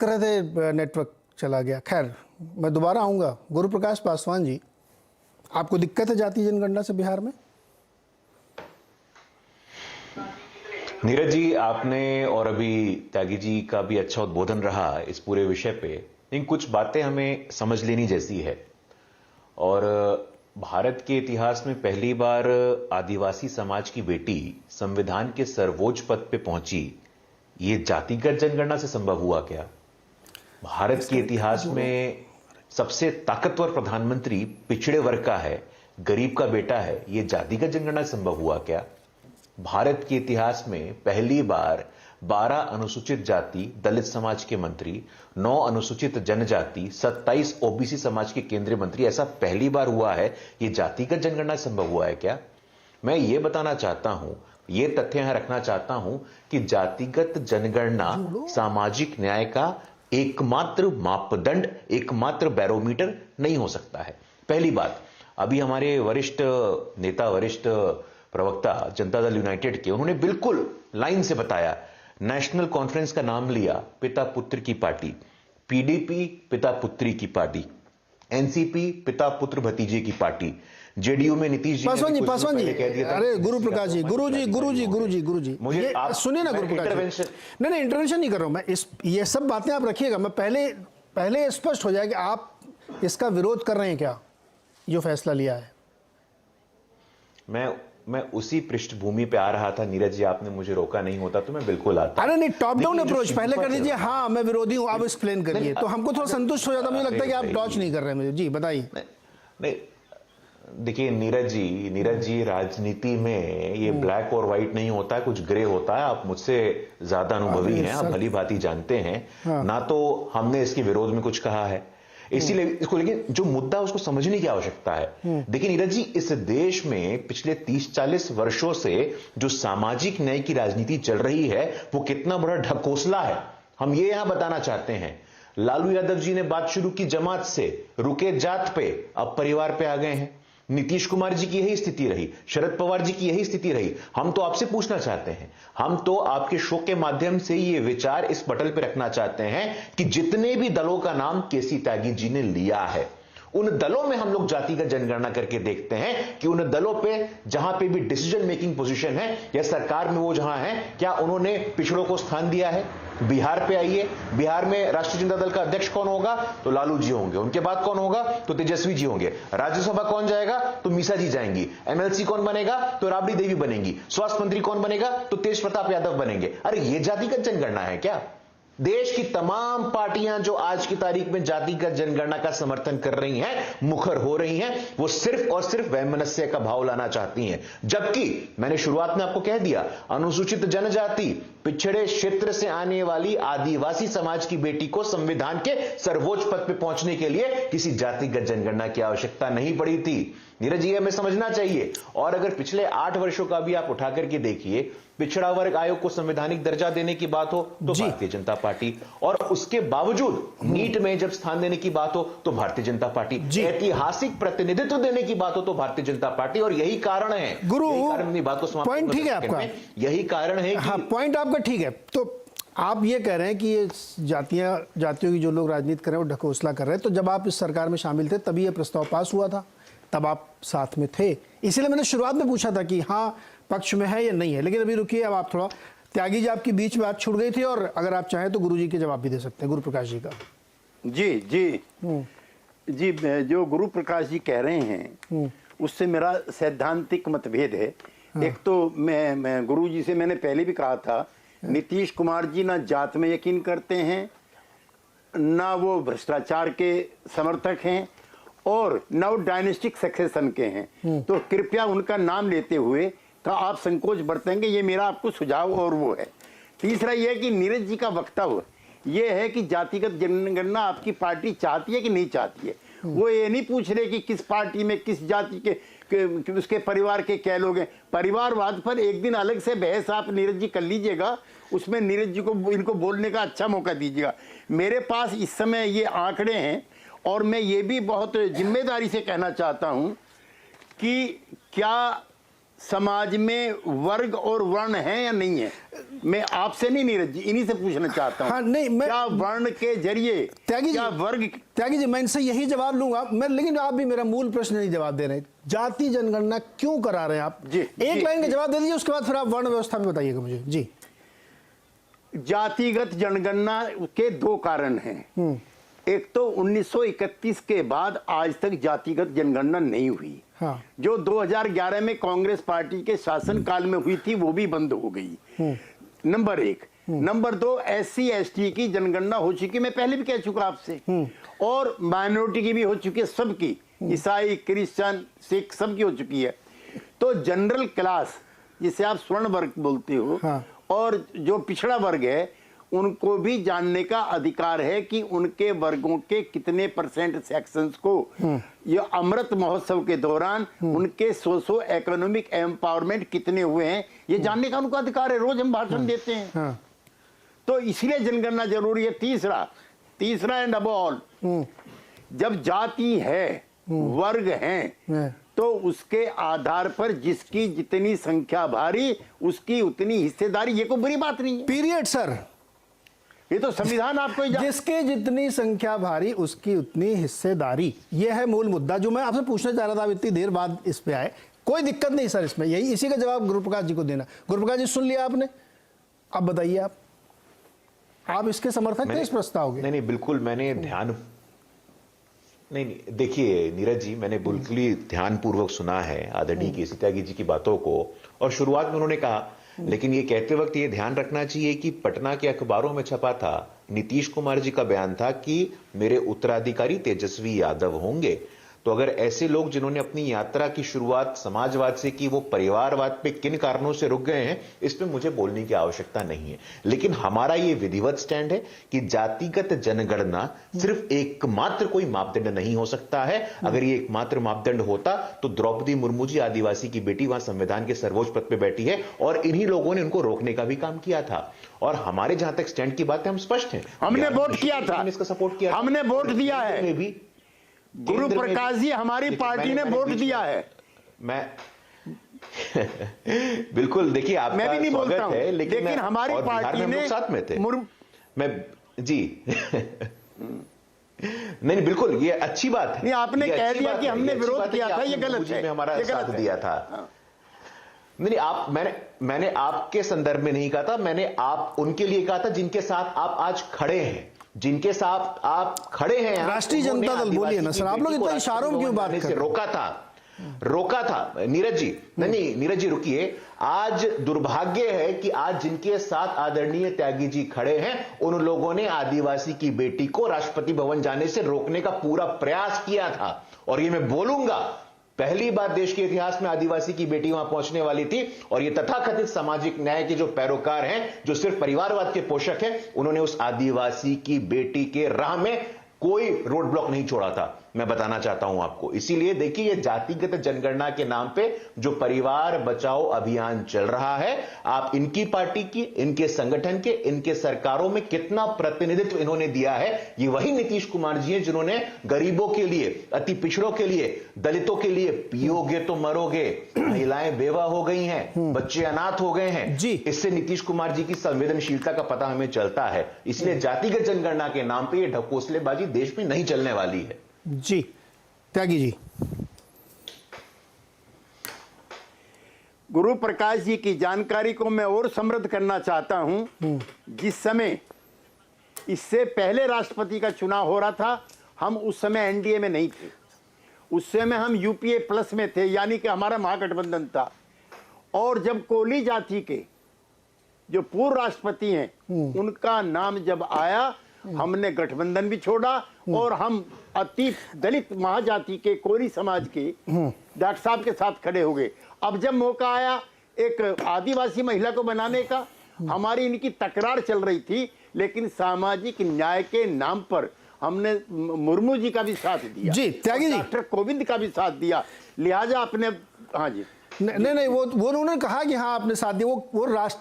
कर रहे थे, नेटवर्क चला गया। खैर, मैं दोबारा आऊँगा। गुरु प्रकाश पासवान जी, आपको दिक्कत है जातीय जनगणना से बिहार में? नीरज जी, आपने और अभी त्यागी जी का भी अच्छा उद्बोधन रहा इस पूरे विषय पे। लेकिन कुछ बातें हमें समझ लेनी जैसी है। और भारत के इतिहास में पहली बार आदिवासी समाज की बेटी संविधान के सर्वोच्च पद पे पहुंची, ये जातिगत जनगणना से संभव हुआ क्या? भारत के इतिहास में सबसे ताकतवर प्रधानमंत्री पिछड़े वर्ग का है, गरीब का बेटा है, ये जातिगत जनगणना से संभव हुआ क्या? भारत के इतिहास में पहली बार 12 अनुसूचित जाति दलित समाज के मंत्री, 9 अनुसूचित जनजाति, 27 ओबीसी समाज के केंद्रीय मंत्री, ऐसा पहली बार हुआ है। यह जातिगत जनगणना संभव हुआ है क्या? मैं ये बताना चाहता हूं, ये तथ्य यहां रखना चाहता हूं कि जातिगत जनगणना सामाजिक न्याय का एकमात्र मापदंड, एकमात्र बैरोमीटर नहीं हो सकता है। पहली बात, अभी हमारे वरिष्ठ नेता, वरिष्ठ प्रवक्ता जनता दल यूनाइटेड के, उन्होंने बिल्कुल लाइन से बताया, नेशनल कॉन्फ्रेंस का नाम लिया, पिता पुत्र की पार्टी, पीडीपी पिता पुत्री की पार्टी, एनसीपी पिता पुत्र भतीजे की पार्टी, जेडीयू में नीतीश जी पासवान जी कह दिया था। अरे गुरु प्रकाश जी, गुरु जी मुझे सुनिए ना। गुरु प्रकाश जी, नहीं इंटरवेंशन नहीं कर रहा हूं मैं। ये सब बातें आप रखिएगा। मैं पहले स्पष्ट हो जाए कि आप इसका विरोध कर रहे हैं क्या, जो फैसला लिया है? मैं उसी पृष्ठभूमि पे आ रहा था नीरज जी, आपने मुझे रोका नहीं होता तो मैं बिल्कुल आता। अरे नहीं, टॉप डाउन अप्रोच पहले कर दीजिए। हाँ, मैं विरोधी हूं, आप एक्सप्लेन करिए तो हमको थोड़ा संतुष्ट हो जाता। मुझे लगता है कि आप डॉच नहीं कर रहे हैं मुझे। जी बताइए। नहीं, देखिए नीरज जी, राजनीति में ये ब्लैक और व्हाइट नहीं होता है, कुछ ग्रे होता है। आप मुझसे ज्यादा अनुभवी हैं, आप भली भांति जानते हैं। ना तो हमने इसके विरोध में कुछ कहा है, इसीलिए इसको, लेकिन जो मुद्दा उसको समझने की आवश्यकता है। देखिए नीरज जी, इस देश में पिछले 30-40 वर्षों से जो सामाजिक न्याय की राजनीति चल रही है, वो कितना बड़ा ढकोसला है, हम ये यहां बताना चाहते हैं। लालू यादव जी ने बात शुरू की जमात से, रुके जात पे, अब परिवार पे आ गए हैं। नीतीश कुमार जी की यही स्थिति रही, शरद पवार जी की यही स्थिति रही। हम तो आपसे पूछना चाहते हैं, हम तो आपके शो के माध्यम से ये विचार इस पटल पे रखना चाहते हैं कि जितने भी दलों का नाम केसी त्यागी जी ने लिया है, उन दलों में हम लोग जातिगत जनगणना करके देखते हैं कि उन दलों पे जहां पे भी डिसीजन मेकिंग पोजीशन है या सरकार में वो जहां है, क्या उन्होंने पिछड़ों को स्थान दिया है? बिहार पे आइए, बिहार में राष्ट्रीय जनता दल का अध्यक्ष कौन होगा? तो लालू जी होंगे। उनके बाद कौन होगा? तो तेजस्वी जी होंगे। राज्यसभा कौन जाएगा? तो मीसा जी जाएंगी। एमएलसी कौन बनेगा? तो राबड़ी देवी बनेंगी। स्वास्थ्य मंत्री कौन बनेगा? तो तेज प्रताप यादव बनेंगे। अरे ये जातिगत जनगणना है क्या? देश की तमाम पार्टियां जो आज की तारीख में जातिगत जनगणना का समर्थन कर रही हैं, मुखर हो रही हैं, वो सिर्फ और सिर्फ वैमनस्य का भाव लाना चाहती हैं। जबकि मैंने शुरुआत में आपको कह दिया, अनुसूचित जनजाति, पिछड़े क्षेत्र से आने वाली आदिवासी समाज की बेटी को संविधान के सर्वोच्च पद पर पहुंचने के लिए किसी जातिगत जनगणना की आवश्यकता नहीं पड़ी थी। नीरज जी, हमें समझना चाहिए। और अगर पिछले 8 वर्षों का भी आप उठा करके देखिए, पिछड़ा वर्ग आयोग को संवैधानिक दर्जा देने की बात हो तो भारतीय जनता पार्टी, और उसके बावजूद नीट में जब स्थान देने की बात हो तो भारतीय जनता पार्टी, ऐतिहासिक प्रतिनिधित्व देने की बात हो तो भारतीय जनता पार्टी। और यही कारण है, गुरु, बात को समाप्त, पॉइंट ठीक है आपका, यही कारण है। हाँ, पॉइंट आपका ठीक है। तो आप ये कह रहे हैं कि ये जातियों की जो लोग राजनीति कर रहे हैं वो ढकोसला कर रहे हैं। तो जब आप इस सरकार में शामिल थे तभी ये प्रस्ताव पास हुआ था, तब आप साथ में थे। इसीलिए मैंने शुरुआत में पूछा था कि हाँ पक्ष में है या नहीं है। लेकिन अभी रुकिए, अब आप थोड़ा, त्यागी जी आपकी बीच में बात छूट गई थी, और अगर आप चाहें तो गुरु जी के जवाब भी दे सकते हैं, गुरु प्रकाश जी का। जी, जो गुरु प्रकाश जी कह रहे हैं उससे मेरा सैद्धांतिक मतभेद है। एक तो मैं गुरु जी से मैंने पहले भी कहा था, नीतीश कुमार जी ना जात में यकीन करते हैं, ना वो भ्रष्टाचार के समर्थक हैं, और ना वो डायनेस्टिक सक्सेशन के हैं। तो कृपया उनका नाम लेते हुए का आप संकोच बरतेंगे, ये मेरा आपको सुझाव और वो है। तीसरा ये है कि नीरज जी का वक्तव्य ये है कि जातिगत जनगणना आपकी पार्टी चाहती है कि नहीं चाहती है। वो ये नहीं पूछ रहे कि किस पार्टी में किस जाति के उसके परिवार के क्या लोग हैं। परिवारवाद पर एक दिन अलग से बहस आप नीरज जी कर लीजिएगा, उसमें नीरज जी को इनको बोलने का अच्छा मौका दीजिएगा। मेरे पास इस समय ये आंकड़े हैं, और मैं ये भी बहुत जिम्मेदारी से कहना चाहता हूं कि क्या समाज में वर्ग और वर्ण है या नहीं है? मैं आपसे नहीं नीरज जी, इन्हीं से पूछना चाहता हूँ। हाँ, नहीं, क्या वर्ण के जरिए त्यागी क्या जी, वर्ग? त्यागी जी, मैं इनसे यही जवाब लूंगा मैं, लेकिन आप भी मेरा मूल प्रश्न नहीं जवाब दे रहे। जाति जनगणना क्यों करा रहे हैं आप? जी, एक लाइन का जवाब दे दीजिए, उसके बाद फिर आप वर्ण व्यवस्था में बताइएगा मुझे। जी, जातिगत जनगणना के दो कारण हैं। एक तो 1931 के बाद आज तक जातिगत जनगणना नहीं हुई। हाँ। जो 2011 में कांग्रेस पार्टी के शासनकाल में हुई थी वो भी बंद हो गई। नंबर एक। नंबर दो, SC ST की जनगणना हो चुकी, मैं पहले भी कह चुका आपसे, और माइनॉरिटी की भी हो चुकी है, सबकी, ईसाई, क्रिश्चियन, सिख, सबकी हो चुकी है। तो जनरल क्लास जिसे आप स्वर्ण वर्ग बोलते हो, हाँ। और जो पिछड़ा वर्ग है उनको भी जानने का अधिकार है कि उनके वर्गों के कितने % सेक्शंस को ये अमृत महोत्सव के दौरान उनके सोशो इकोनॉमिक एम्पावरमेंट कितने हुए हैं, ये जानने का उनको अधिकार है। रोज हम भाषण देते हैं। हाँ। तो इसलिए जनगणना जरूरी है। तीसरा एंड अबव ऑल, जब जाति है, वर्ग है, तो उसके आधार पर जिसकी जितनी संख्या भारी उसकी उतनी हिस्सेदारी। ये कोई बुरी बात नहीं है। पीरियड सर, ये तो संविधान आपको जिसके जितनी संख्या भारी उसकी उतनी हिस्सेदारी, ये है मूल मुद्दा जो मैं आपसे पूछना चाह रहा था। आप इतनी देर बाद इस पे आए, कोई दिक्कत नहीं सर इसमें, यही इसी का जवाब गुरुप्रकाश जी को देना। गुरुप्रकाश जी, सुन लिया आपने, अब बताइए आप इसके समर्थक थे इस प्रस्ताव के? नहीं, बिल्कुल मैंने ध्यान नहीं, देखिए नीरज जी, मैंने बिल्कुल ही ध्यानपूर्वक सुना है आदरणीय केसी त्यागी जी की बातों को, और शुरुआत में उन्होंने कहा, लेकिन ये कहते वक्त ये ध्यान रखना चाहिए कि पटना के अखबारों में छपा था, नीतीश कुमार जी का बयान था कि मेरे उत्तराधिकारी तेजस्वी यादव होंगे। तो अगर ऐसे लोग जिन्होंने अपनी यात्रा की शुरुआत समाजवाद से की, वो परिवारवाद पे किन कारणों से रुक गए हैं, इस पे मुझे बोलने की आवश्यकता नहीं है। लेकिन हमारा ये विधिवत स्टैंड है कि जातिगत जनगणना सिर्फ एकमात्र कोई मापदंड नहीं हो सकता है। अगर ये एकमात्र मापदंड होता तो द्रौपदी मुर्मू जी, आदिवासी की बेटी, वहां संविधान के सर्वोच्च पद पे बैठी है, और इन्हीं लोगों ने उनको रोकने का भी काम किया था। और हमारे जहां तक स्टैंड की बात है, हम स्पष्ट हैं। हमने वोट किया था, इसका सपोर्ट किया, हमने वोट दिया है भी। गुरु प्रकाश जी, हमारी पार्टी ने वोट दिया है। मैं बिल्कुल, देखिए आपका मैं भी नहीं बोलता हूं, है, लेकिन हमारी पार्टी ने साथ में थे। मैं जी नहीं, बिल्कुल ये अच्छी बात है। नहीं, आपने कह दिया कि हमने विरोध किया था, ये गलत है। हमारा साथ दिया था। नहीं, आप मैंने आपके संदर्भ में नहीं कहा था, मैंने आप उनके लिए कहा था जिनके साथ आप आज खड़े हैं, जिनके साथ आप खड़े हैं। राष्ट्रीय जनता दल, बोलिए ना सर, आप लोग इतना इशारों में क्यों बात कर रहे हैं? रोका था नीरज जी। नहीं नीरज जी रुकिए, आज दुर्भाग्य है कि आज जिनके साथ आदरणीय त्यागी जी खड़े हैं, उन लोगों ने आदिवासी की बेटी को राष्ट्रपति भवन जाने से रोकने का पूरा प्रयास किया था। और ये मैं बोलूंगा, पहली बार देश के इतिहास में आदिवासी की बेटी वहां पहुंचने वाली थी, और ये तथाकथित सामाजिक न्याय के जो पैरोकार हैं, जो सिर्फ परिवारवाद के पोषक हैं, उन्होंने उस आदिवासी की बेटी के राह में कोई रोड ब्लॉक नहीं छोड़ा था। मैं बताना चाहता हूं आपको। इसीलिए देखिए, ये जातिगत जनगणना के नाम पे जो परिवार बचाओ अभियान चल रहा है, आप इनकी पार्टी की, इनके संगठन के, इनके सरकारों में कितना प्रतिनिधित्व इन्होंने दिया है। ये वही नीतीश कुमार जी हैं जिन्होंने गरीबों के लिए, अति पिछड़ों के लिए, दलितों के लिए, पियोगे तो मरोगे, महिलाएं बेवा हो गई हैं, बच्चे अनाथ हो गए हैं जी। इससे नीतीश कुमार जी की संवेदनशीलता का पता हमें चलता है। इसलिए जातिगत जनगणना के नाम पे ये ढकोसलेबाजी देश में नहीं चलने वाली है। जी, त्यागी जी। गुरु प्रकाश जी की जानकारी को मैं और समृद्ध करना चाहता हूं। जिस समय इससे पहले राष्ट्रपति का चुनाव हो रहा था, हम उस समय एनडीए में नहीं थे, उस समय हम यूपीए प्लस में थे, यानी कि हमारा महागठबंधन था। और जब कोली जाति के जो पूर्व राष्ट्रपति हैं, उनका नाम जब आया, हमने गठबंधन भी छोड़ा और हम अति दलित महाजाति के कोरी समाज के डॉक्टर साहब के साथ खड़े हो गए। अब जब मौका आया एक आदिवासी महिला को बनाने का, हमारी इनकी तकरार चल रही थी, लेकिन सामाजिक न्याय के नाम पर हमने मुर्मू जी का भी साथ दिया जी, त्यागी जी, डॉक्टर कोविंद का भी साथ दिया। लिहाजा अपने, हाँ जी, नहीं, वो उन्होंने कहा कि हाँ आपने साथ दिया, वो राष्ट्र